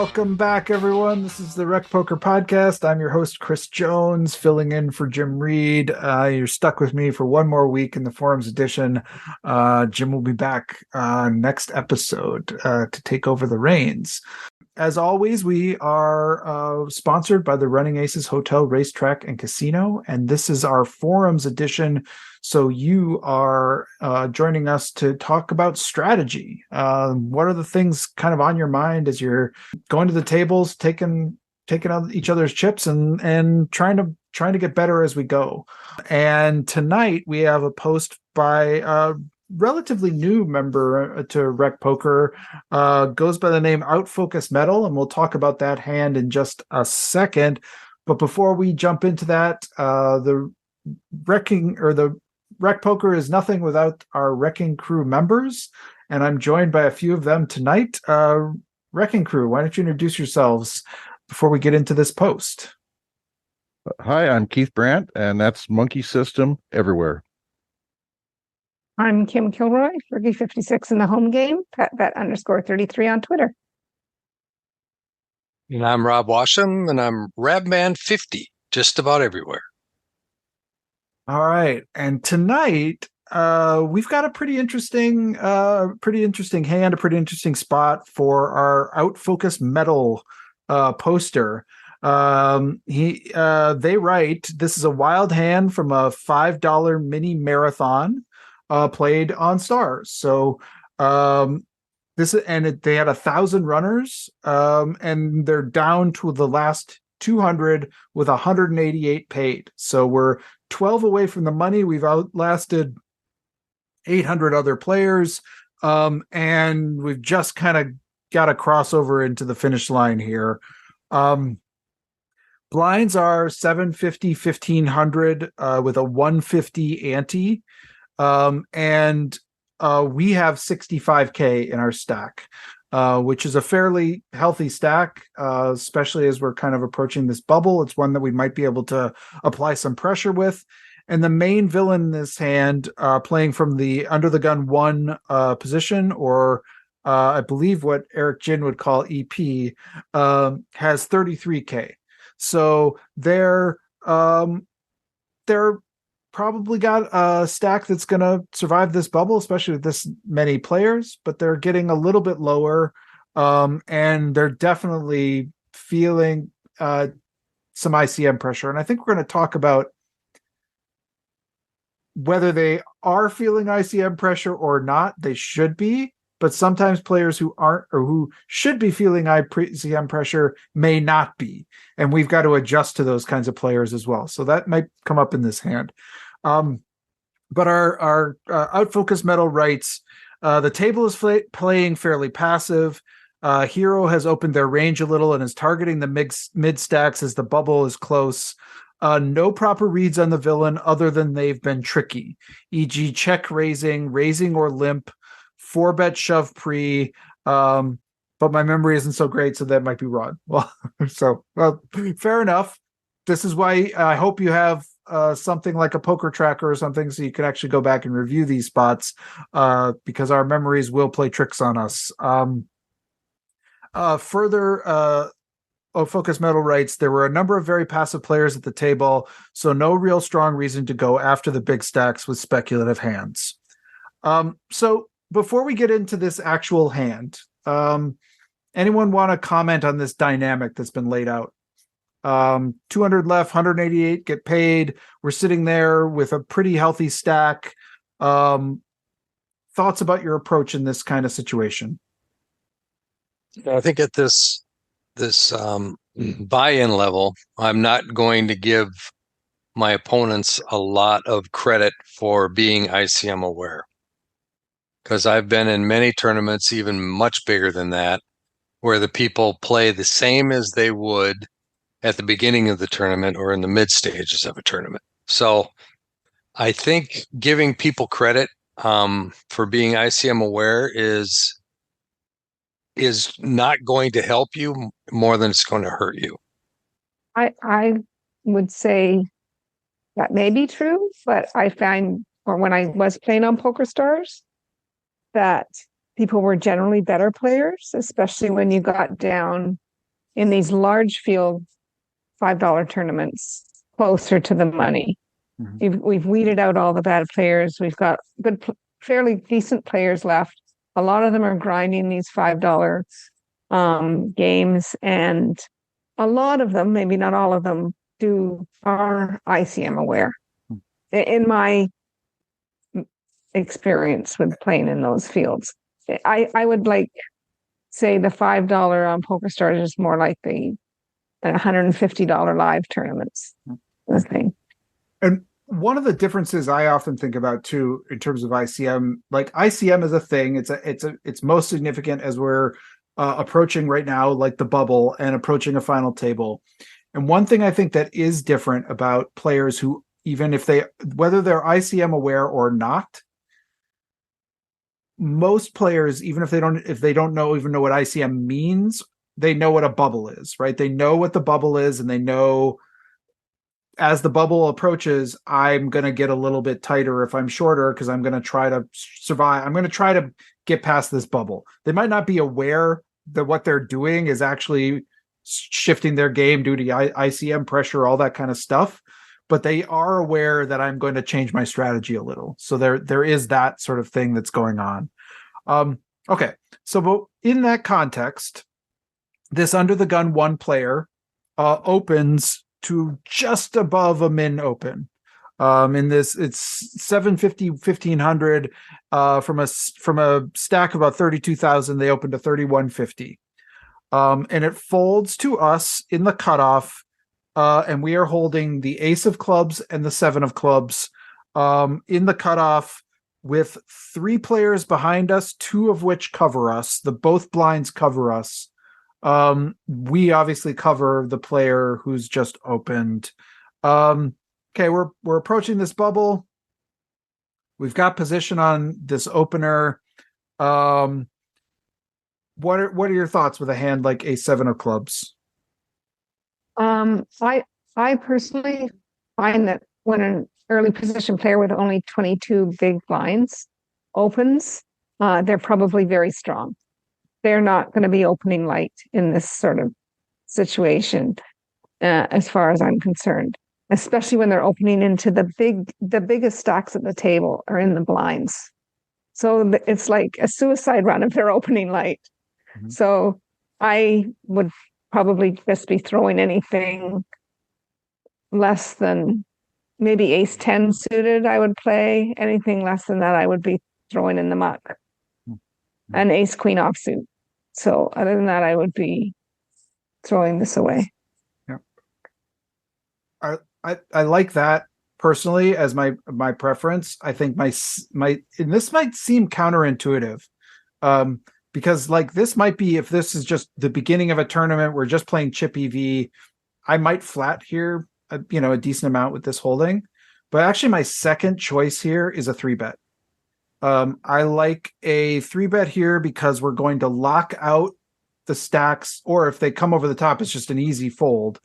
Welcome back, everyone. This is the RecPoker Podcast. I'm your host, Chris Jones, filling in for Jim Reed. You're stuck with me for one more week in the Forums edition. Jim will be back next episode to take over the reins. As always, we are sponsored by the Running Aces Hotel, Racetrack, and Casino, and this is our Forums edition. So you are joining us to talk about strategy. What are the things kind of on your mind as you're going to the tables, taking out each other's chips, and trying to get better as we go? And tonight we have a post by relatively new member to RecPoker, goes by the name OutFocusMetal, and we'll talk about that hand in just a second. But before we jump into that, the RecPoker is nothing without our RECing Crew members, and I'm joined by a few of them tonight. RECing Crew, why don't you introduce yourselves before we get into this post? Hi, I'm Keith Brandt, and that's Monkey System everywhere. I'm Kim Kilroy, Fergie56 in the home game, PetBet_33 on Twitter. And I'm Rob Washam, and I'm Rabman50, just about everywhere. All right, and tonight we've got a pretty interesting hand, a pretty interesting spot for our OutFocusMetal poster. They write, this is a wild hand from a $5 mini marathon played on Stars. So they had 1,000 runners, and they're down to the last 200 with 188 paid. So we're 12 away from the money. We've outlasted 800 other players, and we've just kind of got a crossover into the finish line here. Blinds are 750, 1,500 with a 150 ante. And we have 65K in our stack, which is a fairly healthy stack, especially as we're kind of approaching this bubble. It's one that we might be able to apply some pressure with. And the main villain in this hand, playing from the under the gun 1 position, or I believe what Eric Jin would call EP, has 33K. So they're probably got a stack that's going to survive this bubble, especially with this many players, but they're getting a little bit lower, and they're definitely feeling some ICM pressure. And I think we're going to talk about whether they are feeling ICM pressure or not. They should be, but sometimes players who aren't, or who should be feeling ICM pressure, may not be. And we've got to adjust to those kinds of players as well. So that might come up in this hand. But our OutFocusMetal writes, the table is playing fairly passive. Hero has opened their range a little and is targeting the mid stacks as the bubble is close. No proper reads on the villain other than they've been tricky, e.g. check raising or limp, 4-bet shove pre, but my memory isn't so great, so that might be wrong. Well, fair enough. This is why I hope you have something like a poker tracker or something, so you can actually go back and review these spots, because our memories will play tricks on us. Further, OutFocusMetal writes, there were a number of very passive players at the table, so no real strong reason to go after the big stacks with speculative hands. So before we get into this actual hand, anyone want to comment on this dynamic that's been laid out? 200 left, 188 get paid. We're sitting there with a pretty healthy stack. Thoughts about your approach in this kind of situation? I think at this buy-in level, I'm not going to give my opponents a lot of credit for being ICM aware, because I've been in many tournaments, even much bigger than that, where the people play the same as they would at the beginning of the tournament or in the mid stages of a tournament. So I think giving people credit for being ICM aware is not going to help you more than it's going to hurt you. I would say that may be true, but I find, or when I was playing on PokerStars, that people were generally better players, especially when you got down in these large field $5 tournaments closer to the money. We've weeded out all the bad players. We've got good, fairly decent players left. A lot of them are grinding these $5 games, and a lot of them, maybe not all of them, are ICM aware. In my experience with playing in those fields, I would say the $5 on PokerStars is more like the $150 live tournaments. Okay. And one of the differences I often think about too, in terms of ICM, like ICM is a thing. It's most significant as we're approaching right now, like the bubble and approaching a final table. And one thing I think that is different about players who, even if whether they're ICM aware or not, most players, even if they don't even know what ICM means, they know what a bubble is, right? They know what the bubble is, and they know as the bubble approaches, I'm going to get a little bit tighter if I'm shorter, because I'm going to try to survive. I'm going to try to get past this bubble. They might not be aware that what they're doing is actually shifting their game due to ICM pressure, all that kind of stuff, but they are aware that I'm going to change my strategy a little. So there is that sort of thing that's going on. Okay, so but in that context, this under the gun one player opens to just above a min open. In this, it's 750, 1500 from a stack of about 32,000. They opened to 3150, and it folds to us in the cutoff, and we are holding the ace of clubs and the seven of clubs in the cutoff, with three players behind us, two of which cover us. Both blinds cover us. We obviously cover the player who's just opened. Okay, we're approaching this bubble. We've got position on this opener. What are your thoughts with a hand like a seven of clubs? I personally find that when an early position player with only 22 big blinds opens, they're probably very strong. They're not going to be opening light in this sort of situation, as far as I'm concerned, especially when they're opening into the biggest stacks at the table are in the blinds. So it's like a suicide run if they're opening light. Mm-hmm. So I would probably just be throwing anything less than maybe ace 10 suited. I would play anything less than that. I would be throwing in the muck. An ace queen offsuit. So other than that, I would be throwing this away. Yeah, I like that personally as my preference. I think my and this might seem counterintuitive, because like this might be, if this is just the beginning of a tournament, we're just playing chip EV, I might flat here, a decent amount with this holding. But actually, my second choice here is a 3-bet. I like a 3-bet here because we're going to lock out the stacks, or if they come over the top, it's just an easy fold.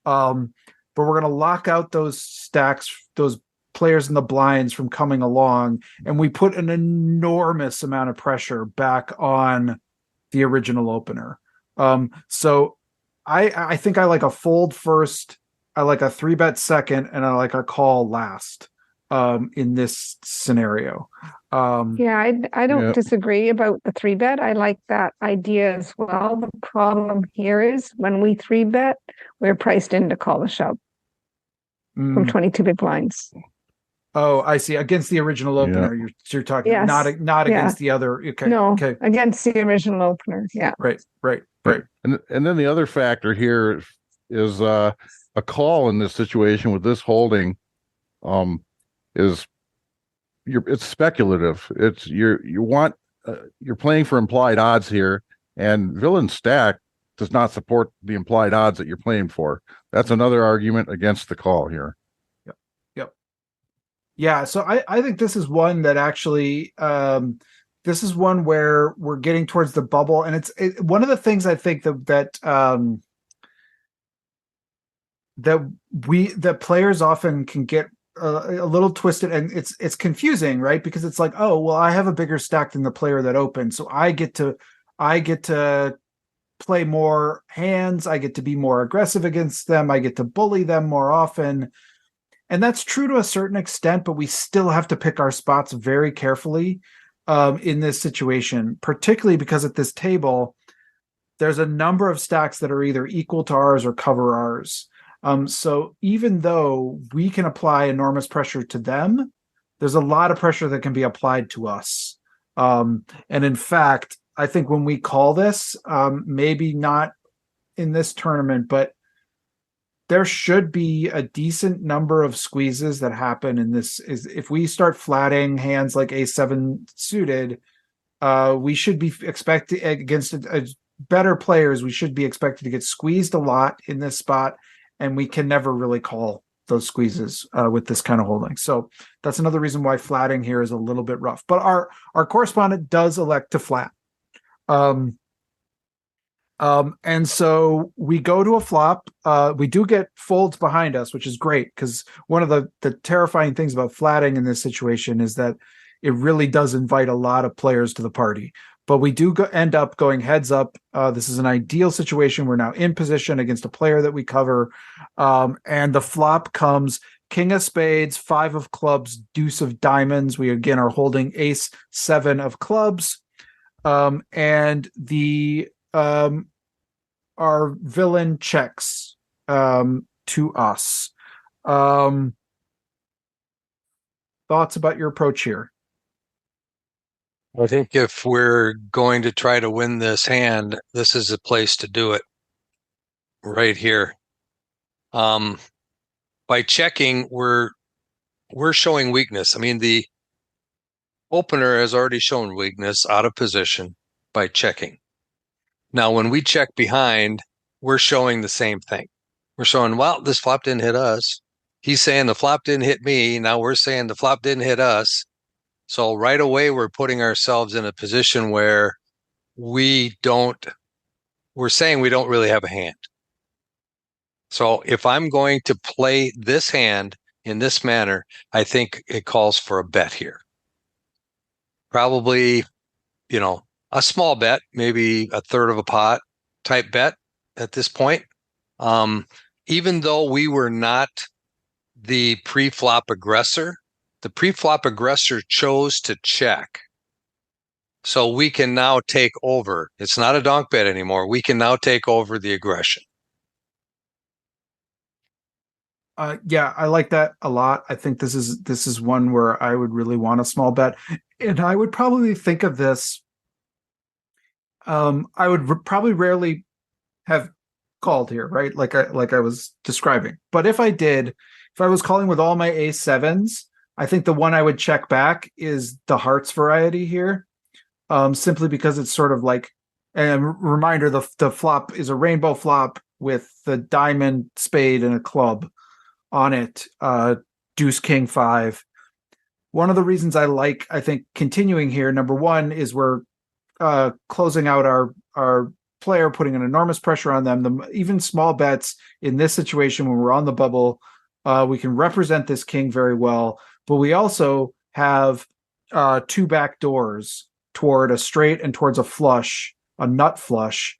But we're going to lock out those stacks, those players in the blinds from coming along, and we put an enormous amount of pressure back on the original opener. So I think I like a fold first, I like a 3-bet second, and I like a call last. In this scenario. Yeah, I don't disagree about the 3-bet. I like that idea as well. The problem here is when we 3-bet, we're priced in to call the shove from 22 big blinds. Oh, I see. Against the original opener, you're talking, yes. not against the other. Okay. No, okay. Against the original opener. Yeah. Right. And then the other factor here is a call in this situation with this holding. It's speculative. It's you're playing for implied odds here, and villain stack does not support the implied odds that you're playing for. That's another argument against the call here. Yep. Yeah. So I think this is one that actually this is one where we're getting towards the bubble, and it's one of the things I think that players often can get a little twisted, and it's confusing, right? Because it's like, oh, well, I have a bigger stack than the player that opened, so I get to play more hands. I get to be more aggressive against them. I get to bully them more often. And that's true to a certain extent, but we still have to pick our spots very carefully in this situation, particularly because at this table, there's a number of stacks that are either equal to ours or cover ours. So even though we can apply enormous pressure to them, there's a lot of pressure that can be applied to us. And in fact, I think when we call this, maybe not in this tournament, but there should be a decent number of squeezes that happen in this. Is if we start flatting hands like A7 suited, we should be expecting against better players. We should be expected to get squeezed a lot in this spot, and we can never really call those squeezes with this kind of holding. So that's another reason why flatting here is a little bit rough. But our correspondent does elect to flat. And so we go to a flop. We do get folds behind us, which is great, because one of the terrifying things about flatting in this situation is that it really does invite a lot of players to the party. But we do end up going heads up. This is an ideal situation. We're now in position against a player that we cover. And the flop comes king of spades, 5 of clubs, deuce of diamonds. We again are holding ace 7 of clubs. And the our villain checks to us. Thoughts about your approach here? I think if we're going to try to win this hand, this is a place to do it. Right here. By checking, we're showing weakness. I mean, the opener has already shown weakness out of position by checking. Now, when we check behind, we're showing the same thing. We're showing, well, this flop didn't hit us. He's saying the flop didn't hit me. Now we're saying the flop didn't hit us. So right away, we're putting ourselves in a position where we're saying we don't really have a hand. So if I'm going to play this hand in this manner, I think it calls for a bet here. Probably, a small bet, maybe a third of a pot type bet at this point. Even though we were not the pre-flop aggressor, the pre-flop aggressor chose to check. So we can now take over. It's not a donk bet anymore. We can now take over the aggression. Yeah, I like that a lot. I think this is one where I would really want a small bet, and I would probably think of this. I would probably rarely have called here, right? Like I was describing. But if I was calling with all my A7s, I think the one I would check back is the hearts variety here, simply because it's sort of like, and reminder, the flop is a rainbow flop with the diamond, spade, and a club on it, deuce, king, 5. One of the reasons I think continuing here, number one, is we're closing out our player, putting an enormous pressure on them. Even small bets in this situation when we're on the bubble, we can represent this king very well, but we also have 2 back doors toward a straight and towards a flush, a nut flush,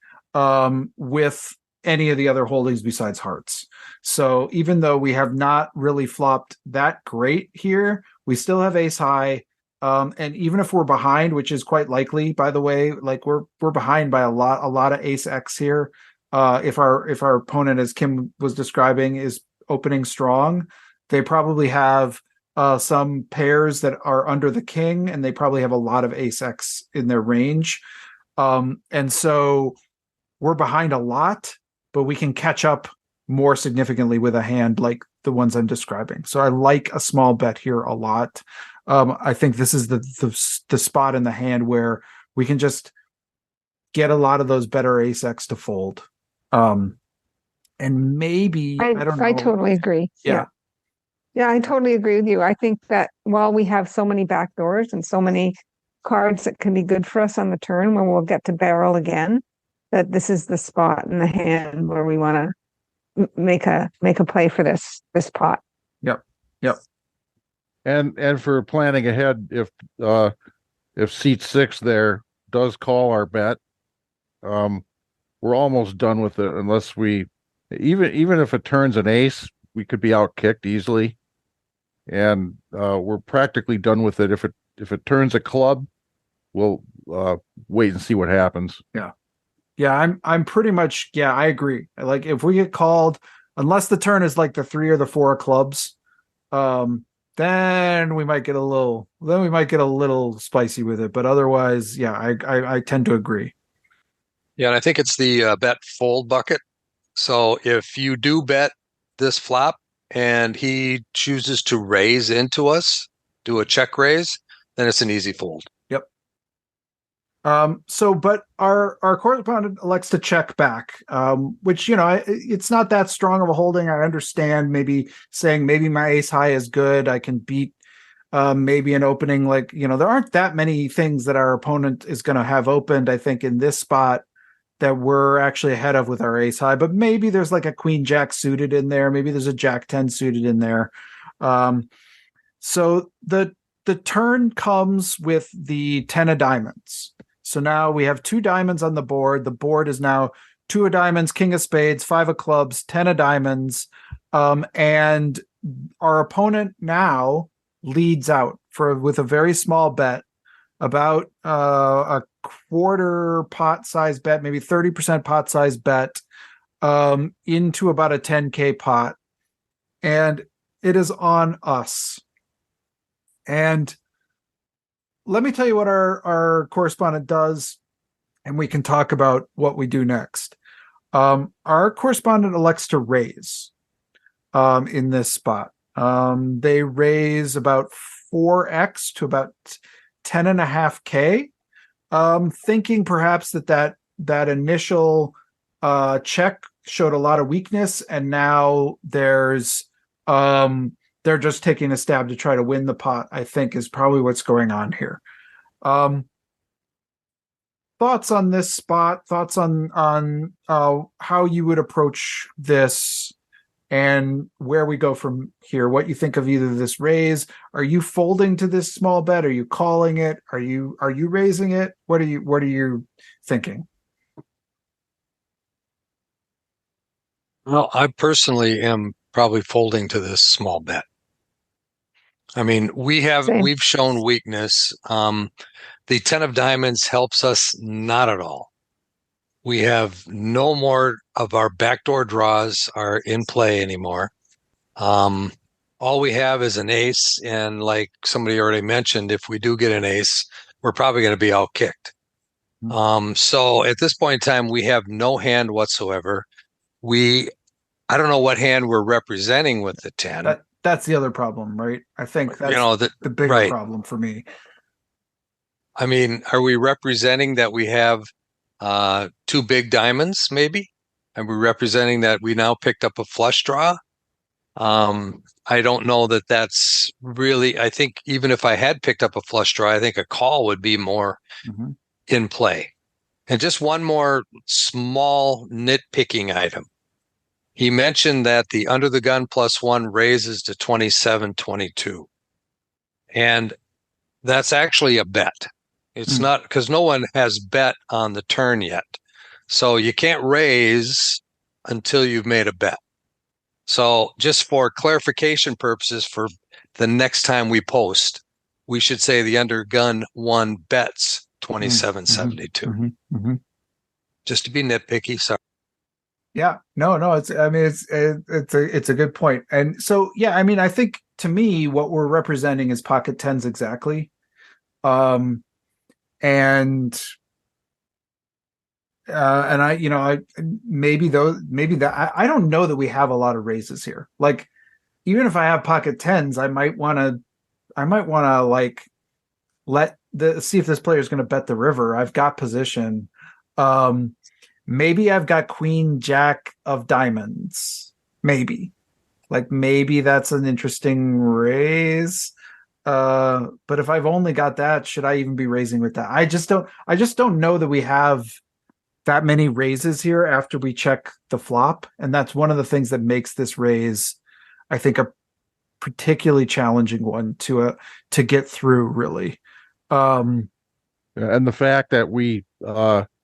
with any of the other holdings besides hearts. So even though we have not really flopped that great here, we still have ace high. And even if we're behind, which is quite likely, by the way, like we're behind by a lot of ace X here. If our opponent, as Kim was describing, is opening strong, they probably have some pairs that are under the king, and they probably have a lot of ace X in their range. And so we're behind a lot, but we can catch up more significantly with a hand like the ones I'm describing. So I like a small bet here a lot. I think this is the spot in the hand where we can just get a lot of those better ace X to fold. And maybe I don't know. I totally agree. Yeah. Yeah, I totally agree with you. I think that while we have so many back doors and so many cards that can be good for us on the turn when we'll get to barrel again, that this is the spot in the hand where we want to make a play for this pot. Yep. And for planning ahead, if seat 6 there does call our bet, we're almost done with it unless we even if it turns an ace, we could be out kicked easily. And we're practically done with it. If it turns a club, we'll wait and see what happens. Yeah, I'm pretty much, yeah, I agree. Like if we get called, unless the turn is like the 3 or the 4 of clubs, then we might get a little spicy with it. But otherwise, yeah, I tend to agree. Yeah, and I think it's the bet fold bucket. So if you do bet this flop and he chooses to raise into us, do a check raise, then it's an easy fold. Yep. But our correspondent elects to check back, which, it's not that strong of a holding. I understand maybe saying maybe my ace high is good. I can beat maybe an opening, like, there aren't that many things that our opponent is going to have opened, I think, in this spot that we're actually ahead of with our ace high, but maybe there's like a queen jack suited in there. Maybe there's a jack 10 suited in there. So the turn comes with the 10 of diamonds. So now we have 2 diamonds on the board. The board is now 2 of diamonds, king of spades, 5 of clubs, 10 of diamonds. And our opponent now leads out with a very small bet, about a quarter pot size bet, maybe 30% pot size bet, into about a 10K pot. And it is on us. And let me tell you what our correspondent does, and we can talk about what we do next. Our correspondent elects to raise in this spot. They raise about 4x to about 10.5K, thinking perhaps that initial check showed a lot of weakness, and now they're just taking a stab to try to win the pot, I think is probably what's going on here. Thoughts on this spot, thoughts on how you would approach this and where we go from here, what you think of either this raise. Are you folding to this small bet? Are you calling it? Are you raising it? What are you thinking? Well, I personally am probably folding to this small bet. I mean, we've shown weakness. The 10 of diamonds helps us not at all. We have no more of our backdoor draws are in play anymore. All we have is an ace, and like somebody already mentioned, if we do get an ace, we're probably going to be out kicked. So at this point in time, we have no hand whatsoever. I don't know what hand we're representing with the 10. That's the other problem, right? I think that's the bigger problem for me. I mean, are we representing that we have 2 big diamonds, maybe? Are we representing that we now picked up a flush draw? I don't know that that's really, I think even if I had picked up a flush draw, I think a call would be more in play. And just one more small nitpicking item. He mentioned that the under the gun +1 raises to 27-22. And that's actually a bet. It's not, because no one has bet on the turn yet. So you can't raise until you've made a bet. So just for clarification purposes, for the next time we post, we should say the under gun 1 bets 27-72. Just to be nitpicky. Sorry. Yeah, no, it's a good point. And so, yeah, I mean, I think to me, what we're representing is pocket 10s exactly. And I maybe that I don't know that we have a lot of raises here. Like, even if I have pocket 10s, I might want to like see if this player is going to bet the river. I've got position. Maybe I've got queen jack of diamonds. Maybe that's an interesting raise. But if I've only got that, should I even be raising with that? I just don't know that we have that many raises here after we check the flop. And that's one of the things that makes this raise, I think, a particularly challenging one to get through, really. And the fact that we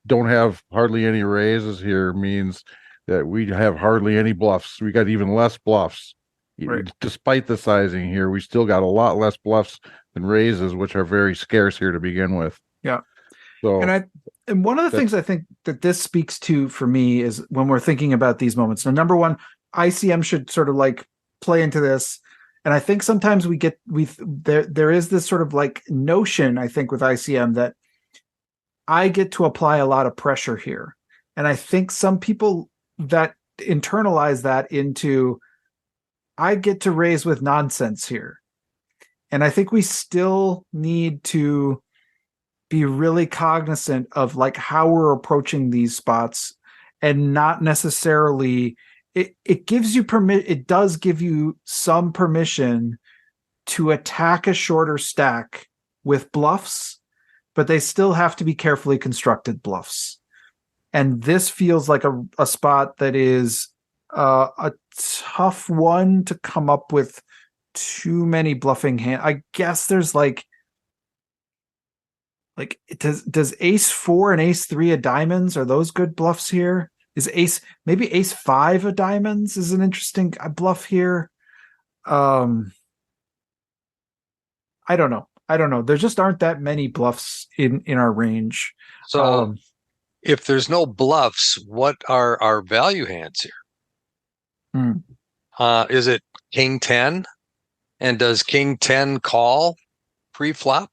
don't have hardly any raises here means that we have hardly any bluffs. We got even less bluffs. Right. Despite the sizing here, we still got a lot less bluffs than raises, which are very scarce here to begin with. Yeah. So and one of the things I think that this speaks to for me is when we're thinking about these moments. Now, number one, ICM should sort of like play into this. And I think sometimes there is this sort of like notion, I think, with ICM that I get to apply a lot of pressure here. And I think some people that internalize that into I get to raise with nonsense here. And I think we still need to be really cognizant of like how we're approaching these spots and not necessarily it gives you it does give you some permission to attack a shorter stack with bluffs, but they still have to be carefully constructed bluffs. And this feels like a spot that is a tough one to come up with too many bluffing hands. I guess there's like does ace 4 and ace 3 of diamonds, are those good bluffs here? Is maybe ace 5 of diamonds is an interesting bluff here. I don't know. There just aren't that many bluffs in our range. So if there's no bluffs, what are our value hands here? Is it king 10? And does king 10 call pre-flop?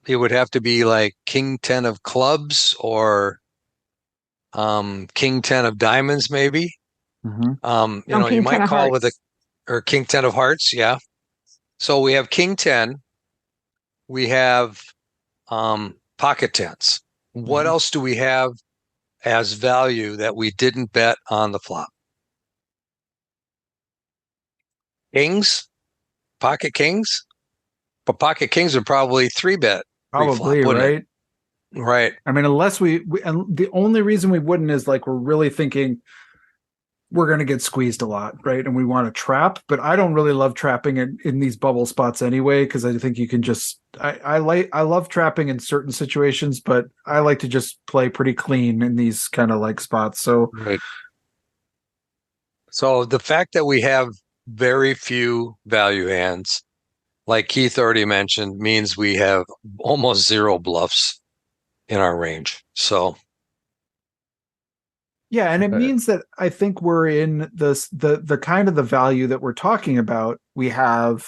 It would have to be like king 10 of clubs or king 10 of diamonds, maybe. You might call with or king 10 of hearts. Yeah. So we have king 10. We have pocket tens. What else do we have as value that we didn't bet on the flop? Kings, pocket kings. But pocket kings would probably 3-bet. Probably, right? Right. I mean, unless and the only reason we wouldn't is like we're really thinking we're going to get squeezed a lot, right? And we want to trap, but I don't really love trapping in these bubble spots anyway, because I think you can just I love trapping in certain situations, but I like to just play pretty clean in these kind of like spots. So, right. So the fact that we have very few value hands, like Keith already mentioned, means we have almost zero bluffs in our range. So, yeah, and it means that I think we're in the kind of the value that we're talking about. We have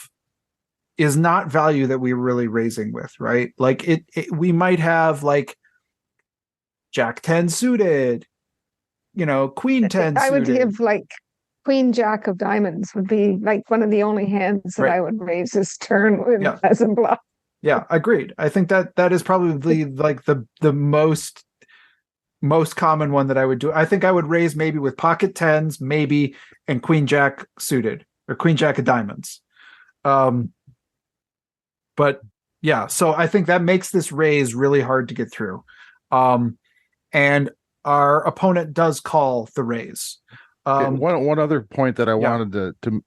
is not value that we're really raising with, right? Like we might have like Jack 10 suited, Queen 10 suited. I would give like Queen Jack of diamonds would be like one of the only hands that I would raise this turn with as a bluff. Yeah, agreed. I think that is probably like the most common one that I would do. I think I would raise maybe with pocket tens, maybe, and Queen Jack suited or Queen Jack of diamonds. But yeah, so I think that makes this raise really hard to get through. And our opponent does call the raise. One other point that I wanted to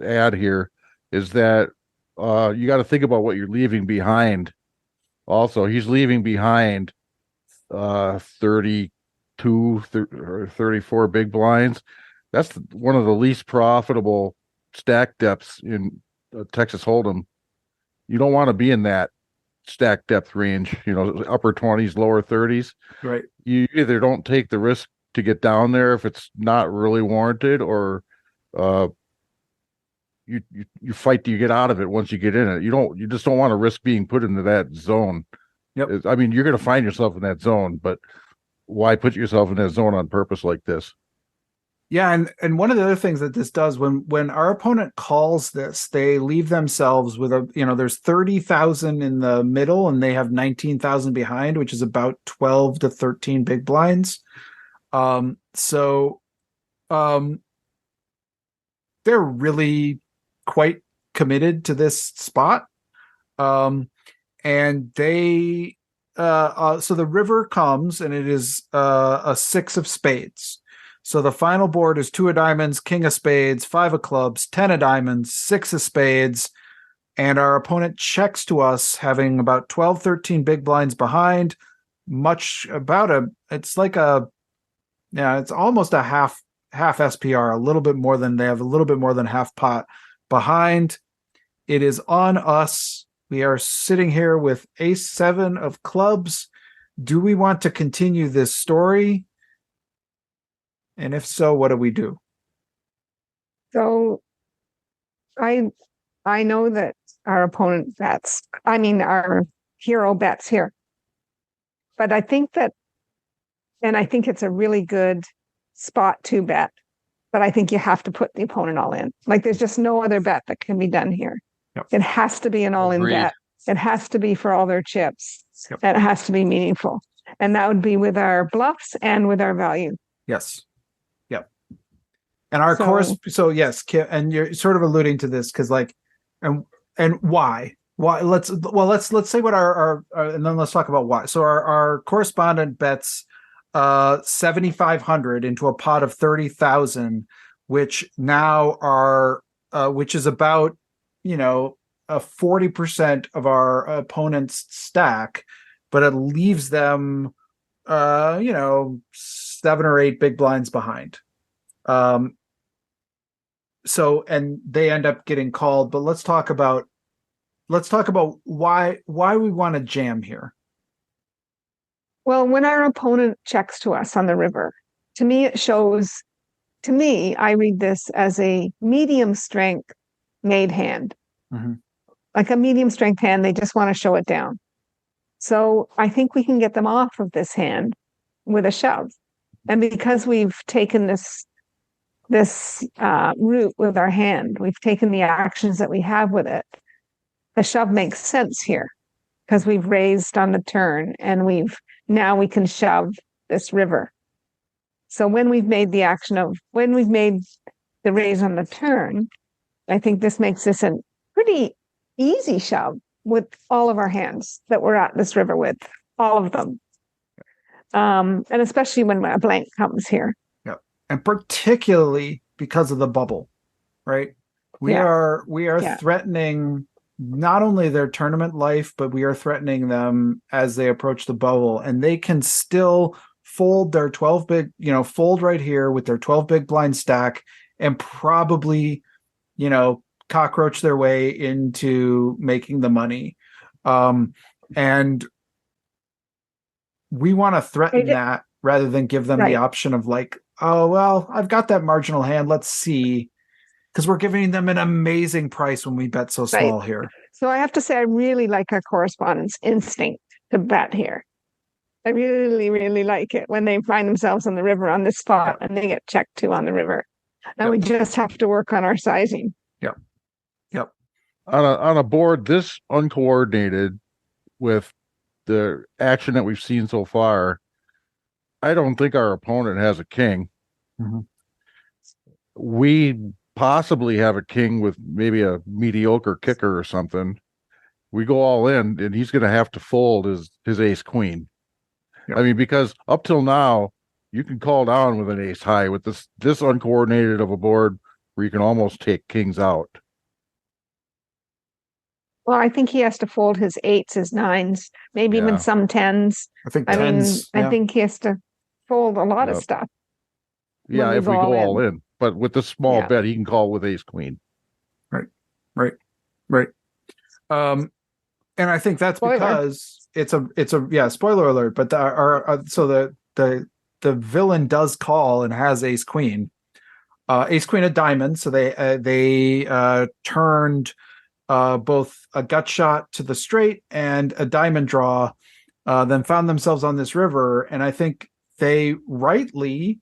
add here is that you got to think about what you're leaving behind. Also, he's leaving behind 32 or 34 big blinds. That's one of the least profitable stack depths in Texas Hold'em. You don't want to be in that stack depth range, upper 20s, lower 30s. Right. You either don't take the risk to get down there if it's not really warranted, or you fight to get out of it once you get in it. You just don't want to risk being put into that zone. Yep. I mean, you're going to find yourself in that zone, but why put yourself in that zone on purpose like this? Yeah, and one of the other things that this does when our opponent calls this, they leave themselves with there's 30,000 in the middle and they have 19,000 behind, which is about 12 to 13 big blinds. So they're really quite committed to this spot. And they so the river comes and it is a 6 of spades. So the final board is 2 of diamonds, king of spades, 5 of clubs, 10 of diamonds, 6 of spades. And our opponent checks to us having about 12, 13 big blinds behind. it's like it's almost a half SPR, a little bit more than they have a little bit more than half pot behind. It is on us. We are sitting here with ace 7 of clubs. Do we want to continue this story? And if so, what do we do? So I know that our opponent bets, our hero bets here. But I think it's a really good spot to bet. But I think you have to put the opponent all in. Like there's just no other bet that can be done here. Yep. It has to be an all-in Agreed. bet. It has to be for all their chips. Yep. And it has to be meaningful. And that would be with our bluffs and with our value. Yes. Yep. And our course. So yes, and you're sort of alluding to this because and why? Why? Let's say what our and then let's talk about why. So our correspondent bets 7,500 into a pot of 30,000, which now which is about a 40% of our opponent's stack, but it leaves them 7 or 8 big blinds behind. So and they end up getting called. But let's talk about why we want to jam here. Well, when our opponent checks to us on the river, to me, I read this as a medium strength made hand. Mm-hmm. Like a medium strength hand, they just want to show it down. So I think we can get them off of this hand with a shove. And because we've taken this route with our hand, we've taken the actions that we have with it. The shove makes sense here because we've raised on the turn and now we can shove this river. So when we've made the raise on the turn, I think this makes this a pretty easy shove with all of our hands that we're at this river with, all of them. And especially when a blank comes here. Yep. And particularly because of the bubble, right? We are threatening not only their tournament life, but we are threatening them as they approach the bubble, and they can still fold their 12 big, fold right here with their 12 big blind stack and probably, cockroach their way into making the money. And we want to threaten that rather than give them the option of oh, well, I've got that marginal hand. Let's see. Because we're giving them an amazing price when we bet so small here. So I have to say, I really like our correspondent's instinct to bet here. I really, really like it when they find themselves on the river on this spot and they get checked to on the river. And we just have to work on our sizing. Yep. Yep. On a board this uncoordinated with the action that we've seen so far, I don't think our opponent has a king. Mm-hmm. We possibly have a king with maybe a mediocre kicker or something. We go all in and he's going to have to fold his ace queen. Yep. I mean, because up till now you can call down with an ace high with this uncoordinated of a board where you can almost take kings out. Well, I think he has to fold his 8s, his 9s, maybe even some 10s. I think 10s. I think he has to fold a lot of stuff. Yeah, if we go all in. But with the small bet, he can call with ace queen. Right. And I think that's because it's a spoiler alert. But the villain does call and has ace queen of diamonds. So they turned both a gut shot to the straight and a diamond draw, then found themselves on this river. And I think they rightly,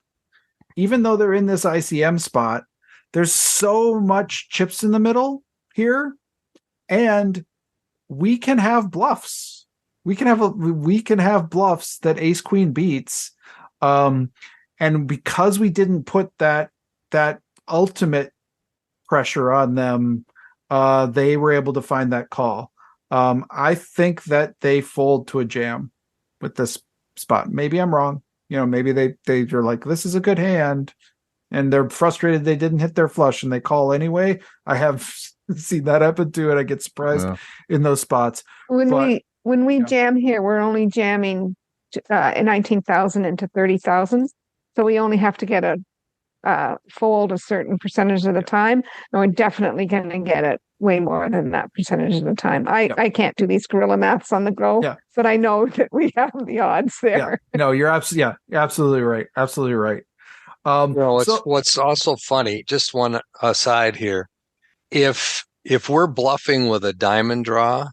even though they're in this ICM spot, there's so much chips in the middle here, and we can have bluffs. We can have bluffs that ace queen beats, and because we didn't put that ultimate pressure on them, they were able to find that call. I think that they fold to a jam with this spot. Maybe I'm wrong. Maybe they're like, this is a good hand, and they're frustrated they didn't hit their flush and they call anyway. I have seen that happen too, and I get surprised in those spots. When we jam here, we're only jamming 19,000 into 30,000. So we only have to get a fold a certain percentage of the time, and we're definitely going to get it way more than that percentage of the time. I can't do these gorilla maths on the go, but I know that we have the odds there. No, you're absolutely right. Absolutely right. What's also funny, just one aside here. If we're bluffing with a diamond draw,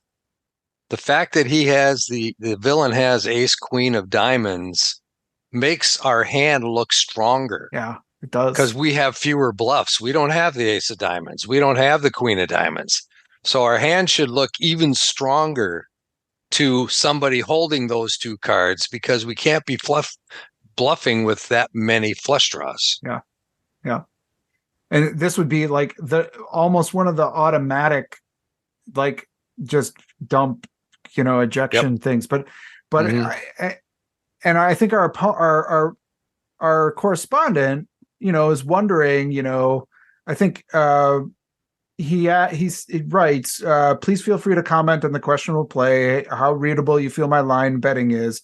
the fact that the villain has ace queen of diamonds makes our hand look stronger. Yeah, it does. Because we have fewer bluffs. We don't have the ace of diamonds. We don't have the queen of diamonds. So our hand should look even stronger to somebody holding those two cards because we can't be bluffing with that many flush draws. Yeah. And this would be like almost one of the automatic, like just dump, ejection things. But I think our correspondent, is wondering, I think he writes, please feel free to comment on the questionable play, how readable you feel my line betting is.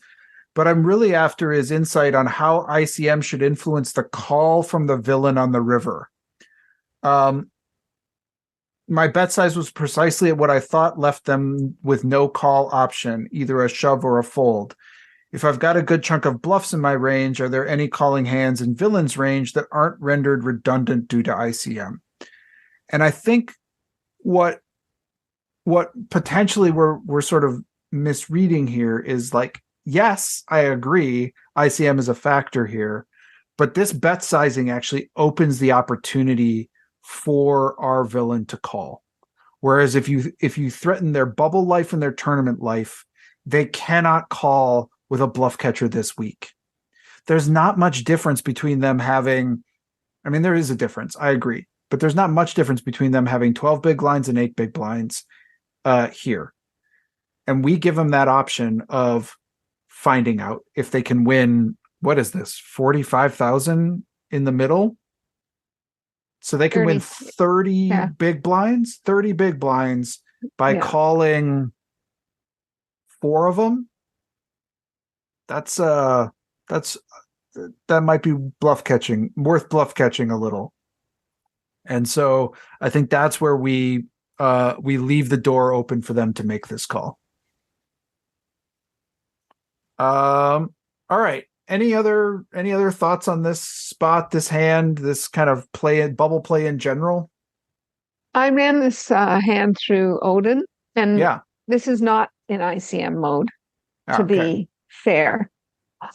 But I'm really after his insight on how ICM should influence the call from the villain on the river. My bet size was precisely at what I thought left them with no call option, either a shove or a fold. If I've got a good chunk of bluffs in my range, are there any calling hands in villain's range that aren't rendered redundant due to ICM? And I think what potentially we're sort of misreading here is like, yes, I agree, ICM is a factor here, but this bet sizing actually opens the opportunity for our villain to call. Whereas if you threaten their bubble life and their tournament life, they cannot call with a bluff catcher this week. There's not much difference between them having, there is a difference, I agree, but there's not much difference between them having 12 big blinds and 8 big blinds here. And we give them that option of finding out if they can win, what is this, 45,000 in the middle? So they can win 30 big blinds by calling 4 of them. That might be worth bluff catching a little. And so I think that's where we leave the door open for them to make this call. All right. Any other thoughts on this spot, this hand, this kind of bubble play in general? I ran this hand through Odin, and this is not in ICM mode, to be fair.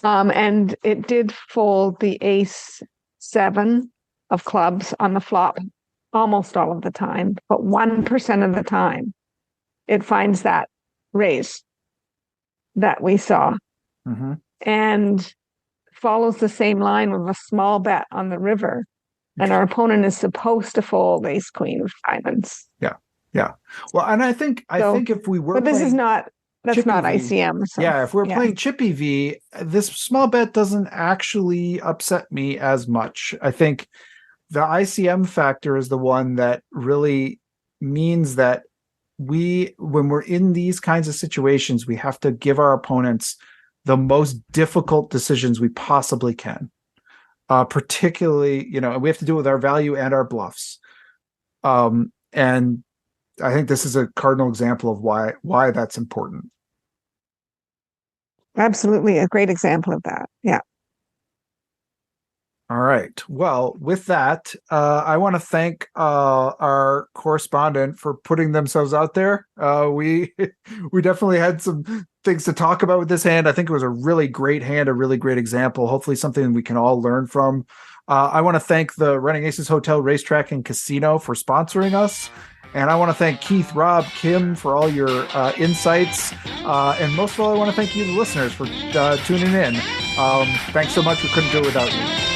And it did fold the ace 7 of clubs on the flop almost all of the time, but 1% of the time it finds that raise that we saw. Mm-hmm. And follows the same line with a small bet on the river, and our opponent is supposed to fold ace queen of diamonds. Yeah. Well, and I think if we were, but this is not. That's not ICM. So, if we're playing Chippy V, this small bet doesn't actually upset me as much. I think the ICM factor is the one that really means that when we're in these kinds of situations, we have to give our opponents the most difficult decisions we possibly can. Particularly, we have to do it with our value and our bluffs. And I think this is a cardinal example of why that's important. Absolutely, a great example of that. Yeah. All right. Well, with that, I want to thank our correspondent for putting themselves out there. We definitely had some things to talk about with this hand. I think it was a really great hand, a really great example. Hopefully something we can all learn from. I want to thank the Running Aces Hotel Racetrack and Casino for sponsoring us. And I want to thank Keith, Rob, Kim for all your insights. And most of all, I want to thank you, the listeners, for tuning in. Thanks so much. We couldn't do it without you.